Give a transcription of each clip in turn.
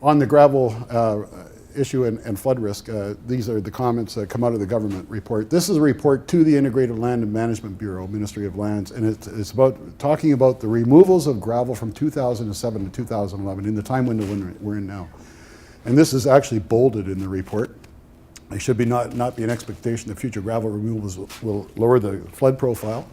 on the gravel issue and flood risk, these are the comments that come out of the government report. This is a report to the Integrated Land and Management Bureau, Ministry of Lands, and it's about talking about the removals of gravel from 2007 to 2011 in the time window we're in now. And this is actually bolded in the report. There should be not be an expectation that future gravel removals will lower the flood profile.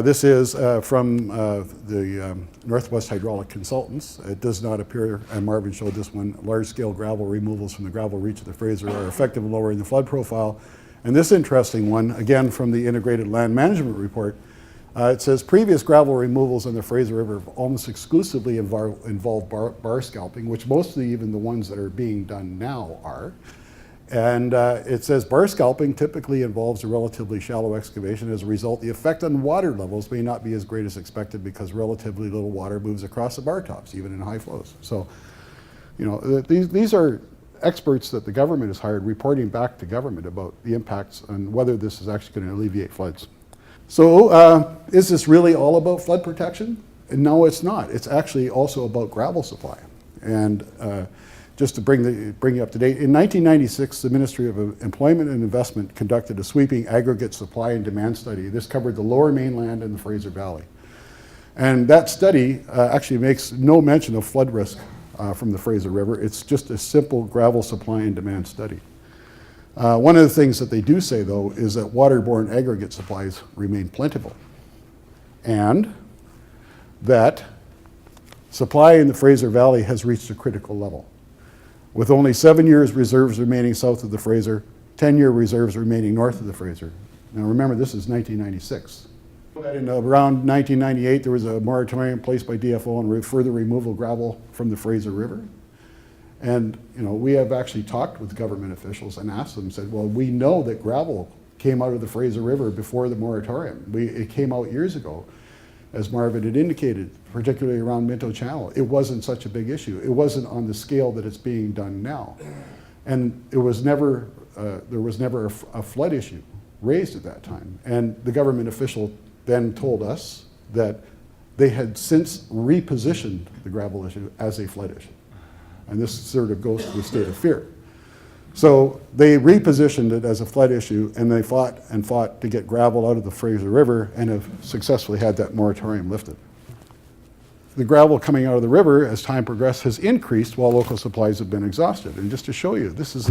This is from the Northwest Hydraulic Consultants. It does not appear, and Marvin showed this one, large-scale gravel removals from the gravel reach of the Fraser are effective in lowering the flood profile. And this interesting one, again from the Integrated Land Management Report, it says previous gravel removals in the Fraser River have almost exclusively involved bar scalping, which mostly even the ones that are being done now are. And it says bar scalping typically involves a relatively shallow excavation. As a result, the effect on water levels may not be as great as expected because relatively little water moves across the bar tops, even in high flows. So, you know, these are experts that the government has hired reporting back to government about the impacts and whether this is actually going to alleviate floods. So is this really all about flood protection? No, it's not. It's actually also about gravel supply. And just to bring you up to date, in 1996, the Ministry of Employment and Investment conducted a sweeping aggregate supply and demand study. This covered the lower mainland and the Fraser Valley. And that study actually makes no mention of flood risk from the Fraser River. It's just a simple gravel supply and demand study. One of the things that they do say, though, is that waterborne aggregate supplies remain plentiful, and that supply in the Fraser Valley has reached a critical level, with only 7 years reserves remaining south of the Fraser, 10-year reserves remaining north of the Fraser. Now remember, this is 1996. In around 1998, there was a moratorium placed by DFO on further removal of gravel from the Fraser River. And you know, we have actually talked with government officials and asked them, said, well, we know that gravel came out of the Fraser River before the moratorium. It came out years ago. As Marvin had indicated, particularly around Minto Channel, it wasn't such a big issue. It wasn't on the scale that it's being done now. And it was never, there was never a flood issue raised at that time. And the government official then told us that they had since repositioned the gravel issue as a flood issue. And this sort of goes to the state of fear. So they repositioned it as a flood issue, and they fought and fought to get gravel out of the Fraser River and have successfully had that moratorium lifted. The gravel coming out of the river as time progressed has increased while local supplies have been exhausted. And just to show you, this is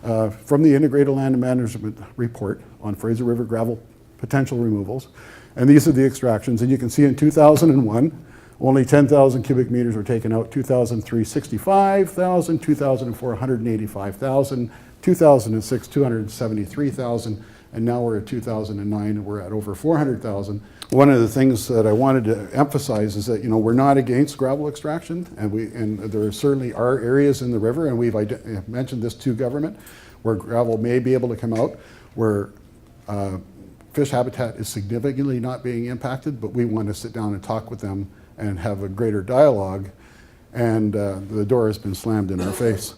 from the Integrated Land and Management Report on Fraser River gravel potential removals. And these are the extractions. And you can see in 2001, only 10,000 cubic meters were taken out, 2003, 65,000, 2004, 185,000, 2006, 273,000, and now we're at 2009, and we're at over 400,000. One of the things that I wanted to emphasize is that, you know, we're not against gravel extraction, and there certainly are areas in the river, and we've mentioned this to government, where gravel may be able to come out, where fish habitat is significantly not being impacted, but we want to sit down and talk with them and have a greater dialogue, and the door has been slammed in our face.